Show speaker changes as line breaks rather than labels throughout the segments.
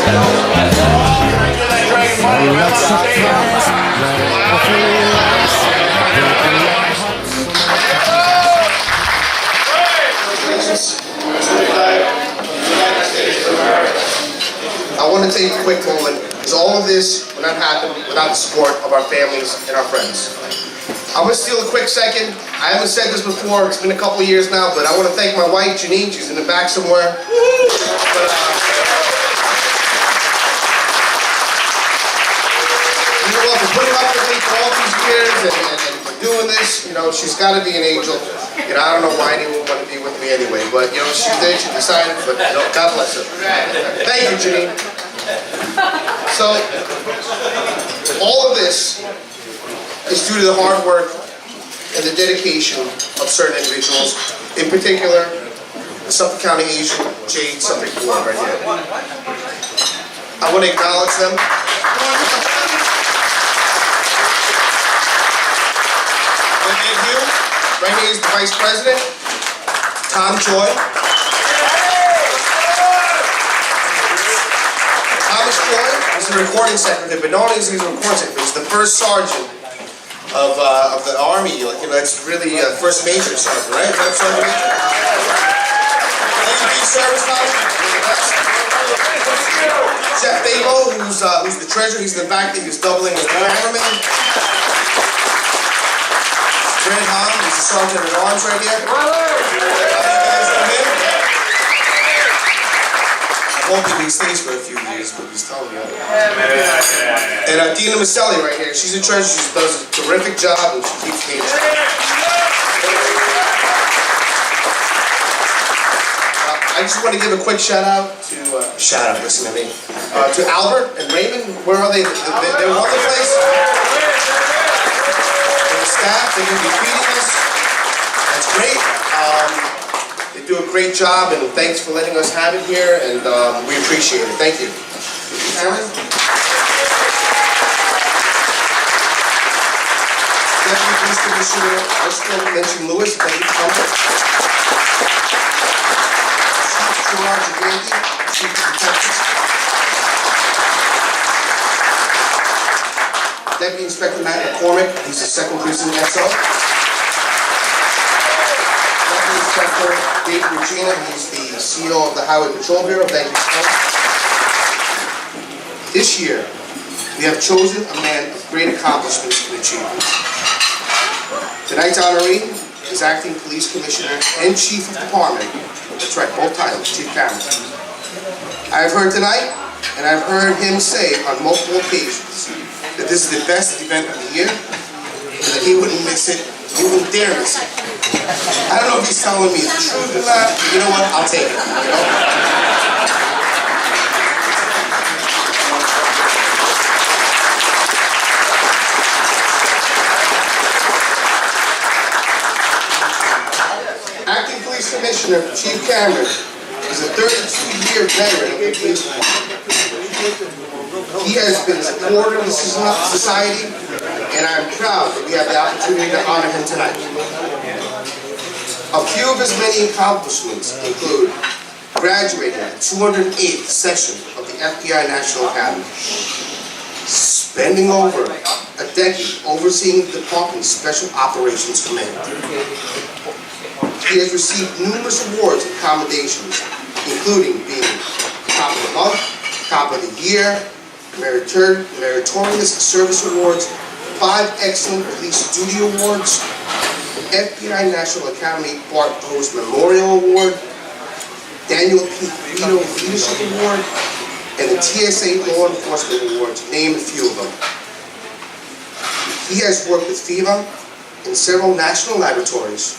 I want to take a quick moment, because all of this would not happen without the support of our families and our friends. I want to steal a quick second. I haven't said this before, it's been a couple of years now, but I want to thank my wife, Janine. She's in the back somewhere. You know what, for putting up with me for all these years and for doing this, you know, she's got to be an angel. You know, I don't know why anyone would want to be with me anyway, but, you know, she did, she decided, but, you know, God bless her. Thank you, Janine. So, all of this is due to the hard work and the dedication of certain individuals, in particular, the Suffolk County agent, Jade, Suffolk Board, right here. I want to acknowledge them. Right here is the Vice President, Tom Joy. Thomas Joy is the recording secretary, but not only is he the recording secretary, he's the first sergeant of the Army. You know, that's really first major sergeant, right? First sergeant major. Service Jeff Babo, who's the treasurer, he's in the back there, he's doubling as the cameraman. Brad Hahn, he's the sergeant at arms right here. I'm hoping he stays for a few years, but he's telling me. And Dina Maselli right here, she's a treasurer, she does a terrific job and she keeps me in check. I just want to give a quick shout out to, listen to me, to Albert and Raymond. Where are they? They're one place. Staff, they're going to be feeding us. That's great. They do a great job, and thanks for letting us have it here, and we appreciate it. Thank you. Aaron? Deputy Police Commissioner, I just want to mention Lewis. Thank you for coming. Chief George Banquet, Chief of Detectives. Deputy Inspector Matt McCormick, he's the second precinct SO. Deputy Inspector Dave Regina, he's the CEO of the Highway Patrol Bureau. Thank you for coming. This year, we have chosen a man of great accomplishments and achievements. Tonight's honoree is Acting Police Commissioner and Chief of Department. That's right, both titles, Chief Cameron. I have heard tonight, and I've heard him say on multiple occasions, that this is the best event of the year, and that he wouldn't miss it, he wouldn't dare miss it. I don't know if he's telling me the truth or not, but you know what, I'll take it, you know? Acting Police Commissioner Chief Cameron is a 32-year veteran of the police department. He has been a supporter of the society, and I'm proud that we have the opportunity to honor him tonight. A few of his many accomplishments include graduating at the 208th session of the FBI National Academy, spending over a decade overseeing the department's Special Operations Command. He has received numerous awards and commendations, including being Cop of the Month, Cop of the Year, Meritorious Service Awards, 5 Excellent Police Duty Awards, FBI National Academy Bart Bose Memorial Award, Daniel P. Vito Leadership Award, and the TSA Law Enforcement Award, to name a few of them. He has worked with FEMA and several national laboratories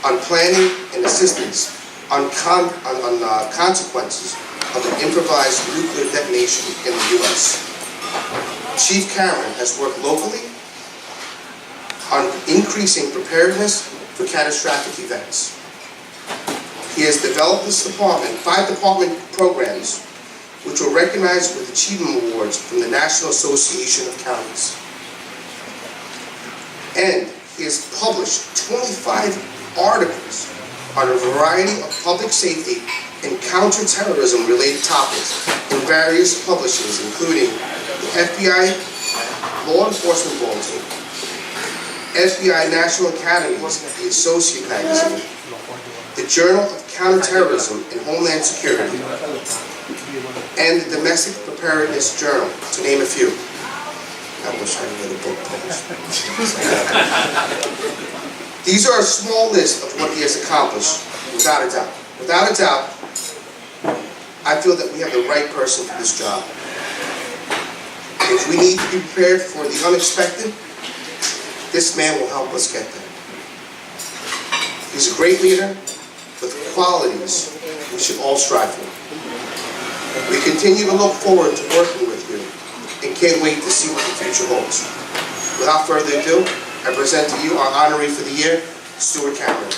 on planning and assistance on consequences of an improvised nuclear detonation in the U.S. Chief Cameron has worked locally on increasing preparedness for catastrophic events. He has developed this department, 5 department programs, which were recognized with achievement awards from the National Association of Counties. And he has published 25 articles on a variety of public safety in counterterrorism-related topics in various publishings, including the FBI Law Enforcement Bulletin, FBI National Academies, the Associate Magazine, the Journal of Counterterrorism and Homeland Security, and the Domestic Preparedness Journal, to name a few. I wish I had a book published. These are a small list of what he has accomplished, without a doubt. Without a doubt, I feel that we have the right person for this job. If we need to be prepared for the unexpected, this man will help us get there. He's a great leader with qualities we should all strive for. We continue to look forward to working with you and can't wait to see what the future holds. Without further ado, I present to you our honoree for the year, Stuart Cameron.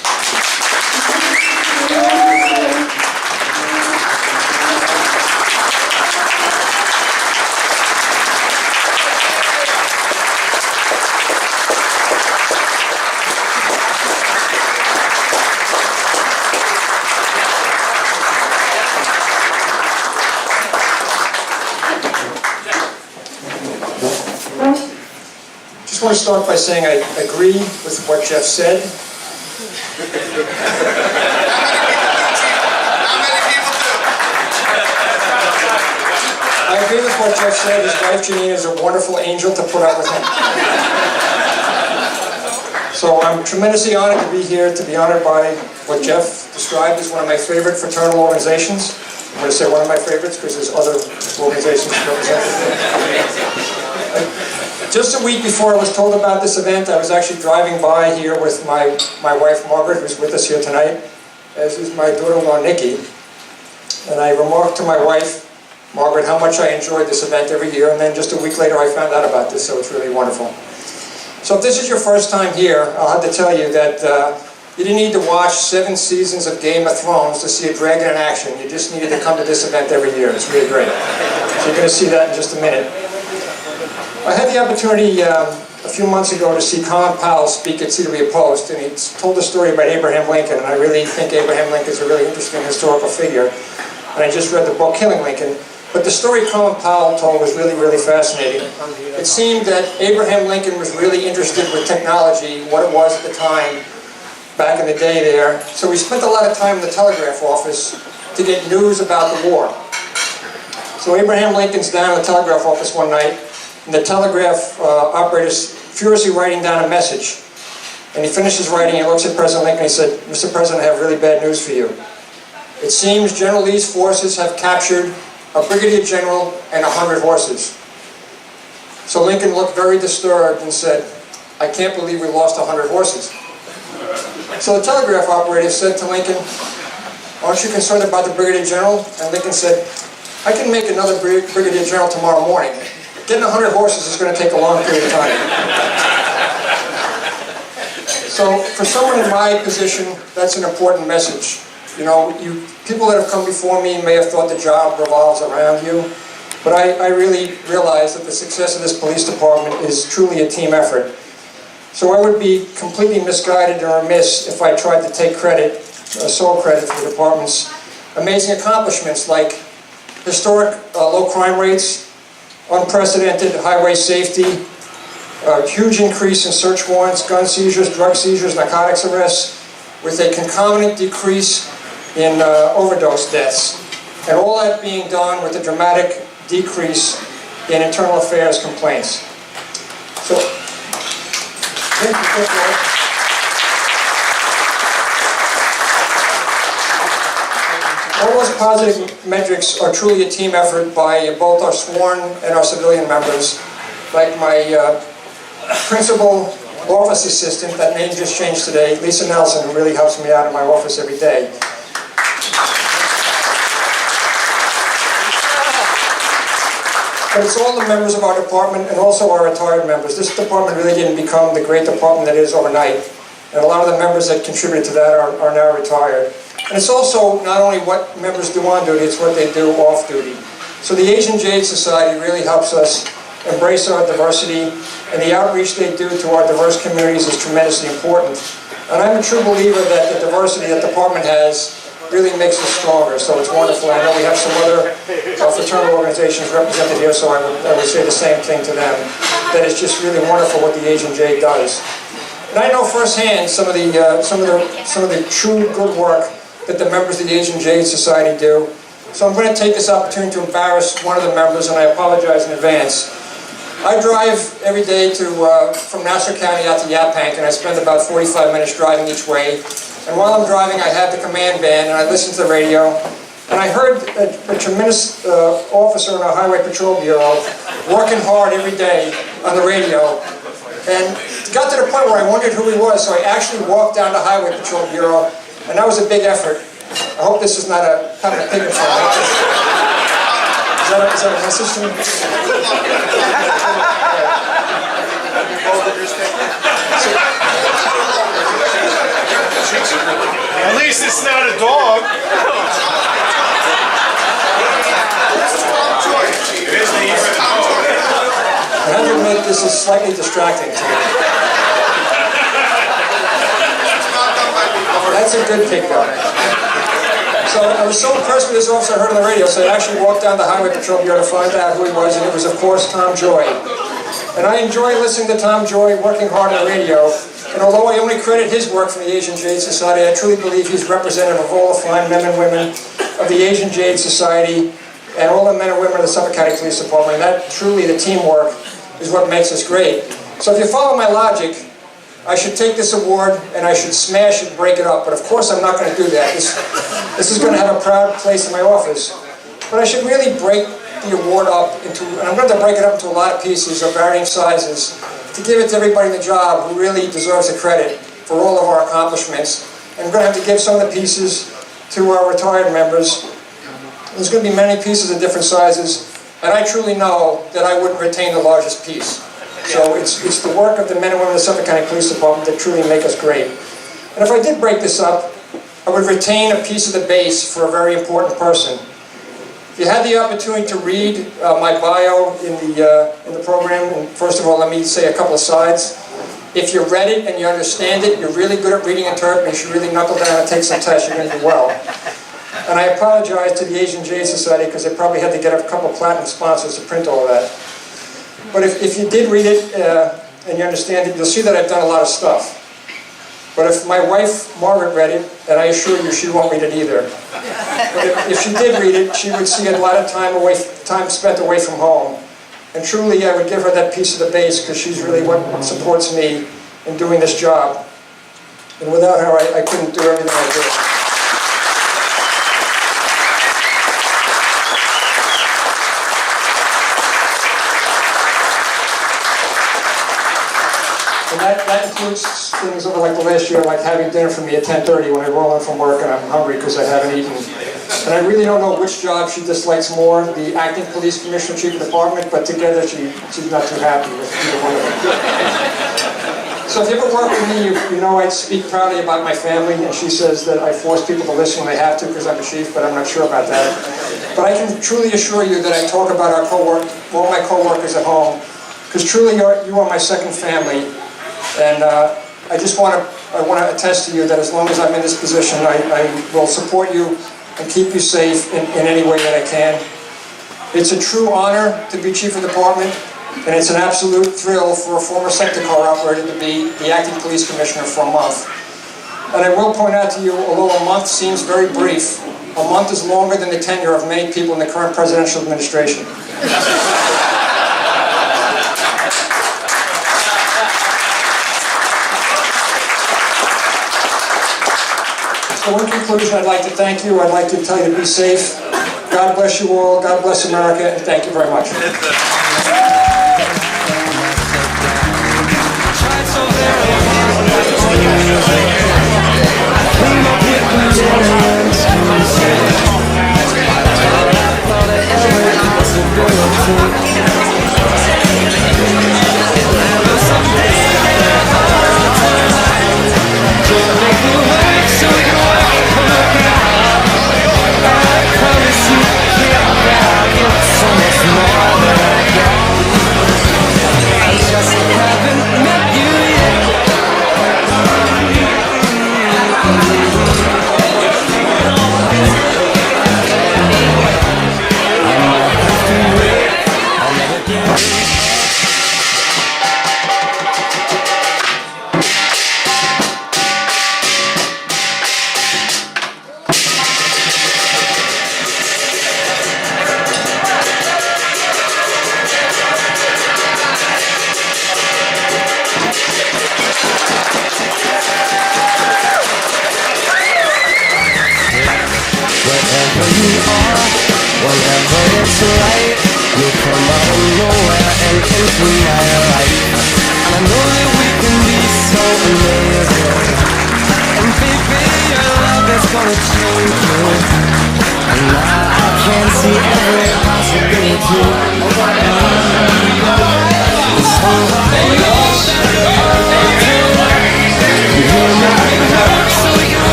I just want to start by saying I agree with what Jeff said. I agree with what Jeff said. His wife Janine is a wonderful angel to put up with him. So I'm tremendously honored to be here, to be honored by what Jeff described as one of my favorite fraternal organizations. I'm going to say one of my favorites because there's other organizations represented. Just a week before I was told about this event, I was actually driving by here with my wife Margaret, who's with us here tonight, as is my daughter-in-law Nikki. And I remarked to my wife, Margaret, how much I enjoyed this event every year, and then just a week later I found out about this, so it's really wonderful. So if this is your first time here, I'll have to tell you that you didn't need to watch 7 seasons of Game of Thrones to see a dragon in action. You just needed to come to this event every year. It's really great. So you're going to see that in just a minute. I had the opportunity a few months ago to see Colin Powell speak at Cedarview Post, and he told a story about Abraham Lincoln, and I really think Abraham Lincoln is a really interesting historical figure. And I just read the book Killing Lincoln, but the story Colin Powell told was really, really fascinating. It seemed that Abraham Lincoln was really interested with technology, what it was at the time, back in the day there. So we spent a lot of time in the telegraph office to get news about the war. So Abraham Lincoln's down in the telegraph office one night, and the telegraph operator's furiously writing down a message. And he finishes writing, he looks at President Lincoln and he said, "Mr. President, I have really bad news for you. It seems General Lee's forces have captured a brigadier general and 100 horses." So Lincoln looked very disturbed and said, "I can't believe we lost 100 horses." So the telegraph operator said to Lincoln, "Aren't you concerned about the brigadier general?" And Lincoln said, "I can make another brigadier general tomorrow morning. Getting 100 horses is going to take a long period of time." So for someone in my position, that's an important message. You know, people that have come before me may have thought the job revolves around you, but I really realize that the success of this police department is truly a team effort. So I would be completely misguided or remiss if I tried to take credit, sole credit for the department's amazing accomplishments like historic low crime rates, unprecedented highway safety, a huge increase in search warrants, gun seizures, drug seizures, narcotics arrests, with a concomitant decrease in overdose deaths. And all that being done with a dramatic decrease in internal affairs complaints. So, all those positive metrics are truly a team effort by both our sworn and our civilian members, like my principal office assistant, that name just changed today, Lisa Nelson, who really helps me out in my office every day. But it's all the members of our department and also our retired members. This department really didn't become the great department that it is overnight. And a lot of the members that contribute to that are now retired. And it's also not only what members do on duty, it's what they do off duty. So the Asian Jade Society really helps us embrace our diversity, and the outreach they do to our diverse communities is tremendously important. And I'm a true believer that the diversity that the department has really makes us stronger, so it's wonderful. I know we have some other fraternal organizations represented here, so I would say the same thing to them, that it's just really wonderful what the Asian Jade does. And I know firsthand some of the true good work that the members of the Asian Jade Society do. So I'm going to take this opportunity to embarrass one of the members, and I apologize in advance. I drive every day from Nassau County out to Yaphank, and I spend about 45 minutes driving each way. And while I'm driving, I have the command band, and I listen to the radio. And I heard a tremendous officer in our Highway Patrol Bureau working hard every day on the radio. And it got to the point where I wondered who he was, so I actually walked down to Highway Patrol Bureau, and that was a big effort. I hope this is not a kind of a pickup song. Is that a message to me?
At least it's not a dog. It is the
I have to admit, this is slightly distracting to me. That's a good pickup. So I was so impressed with this officer I heard on the radio, so I actually walked down the Highway Patrol Bureau to find out who he was, and it was, of course, Tom Joy. And I enjoy listening to Tom Joy working hard on the radio. And although I only credit his work from the Asian Jade Society, I truly believe he's representative of all the fine men and women of the Asian Jade Society and all the men and women of the Suffolk County Police Department. And that truly, the teamwork, is what makes us great. So if you follow my logic, I should take this award and I should smash it and break it up. But of course I'm not going to do that. This is going to have a proud place in my office. But I should really break the award up into, and I'm going to break it up into a lot of pieces of varying sizes, to give it to everybody in the job who really deserves the credit for all of our accomplishments. And I'm going to have to give some of the pieces to our retired members. There's going to be many pieces of different sizes, and I truly know that I wouldn't retain the largest piece. So it's the work of the men and women of the Suffolk County Police Department that truly make us great. And if I did break this up, I would retain a piece of the base for a very important person. If you had the opportunity to read my bio in the program, and first of all, let me say a couple of sides. If you read it and you understand it, you're really good at reading and interpreting, you should really knuckle down and take some tests, you're going to do well. And I apologize to the Asian Jade Society because they probably had to get a couple of platinum sponsors to print all of that. But if you did read it and you understand it, you'll see that I've done a lot of stuff. But if my wife, Margaret, read it, and I assure you she won't read it either. But if she did read it, she would see a lot of time spent away from home. And truly, I would give her that piece of the base because she's really what supports me in doing this job. And without her, I couldn't do everything I do. And that includes things over like the last year, like having dinner for me at 10:30 when I roll in from work and I'm hungry because I haven't eaten. And I really don't know which job she dislikes more, the acting police commissioner, chief of department, but together she's not too happy with either one of them. So if you ever work with me, you know I speak proudly about my family, and she says that I force people to listen when they have to because I'm a chief, but I'm not sure about that. But I can truly assure you that I talk about all my co-workers at home, because truly you are my second family. And I want to attest to you that as long as I'm in this position, I will support you and keep you safe in any way that I can. It's a true honor to be chief of department, and it's an absolute thrill for a former sector car operator to be the acting police commissioner for a month. And I will point out to you, although a month seems very brief, a month is longer than the tenure of many people in the current presidential administration. So in conclusion, I'd like to thank you. I'd like to tell you to be safe. God bless you all. God bless America. And thank you very much.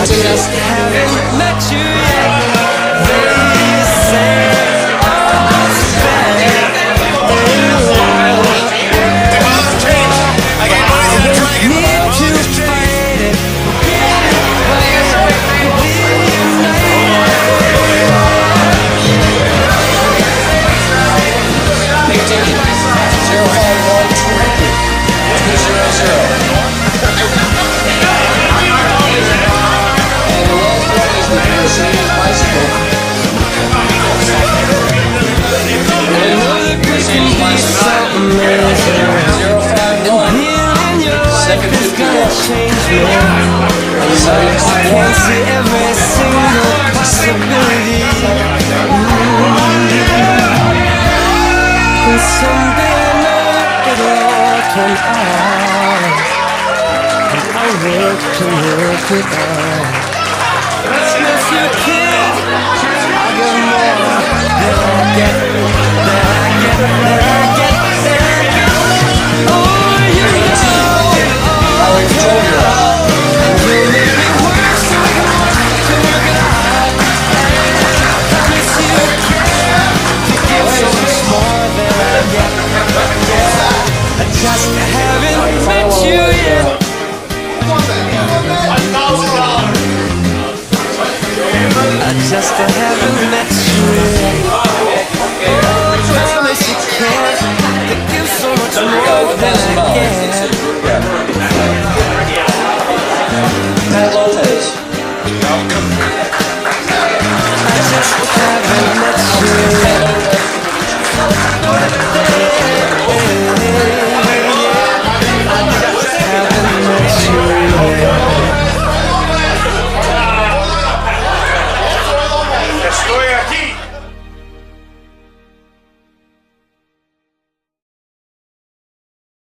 Just haven't met you yet. They say all's fair in love. I need to fight it. Change me. I can see every single possibility. And someday I know it'll all turn out, and I'll work to work it out. If you can, I'll get more than I get, than I get, than I get, than I get. Oh, you know. Just haven't met you yet. I just haven't met you yet. Oh, promise you can't. You give so much more than I get.
Lopez.
I just haven't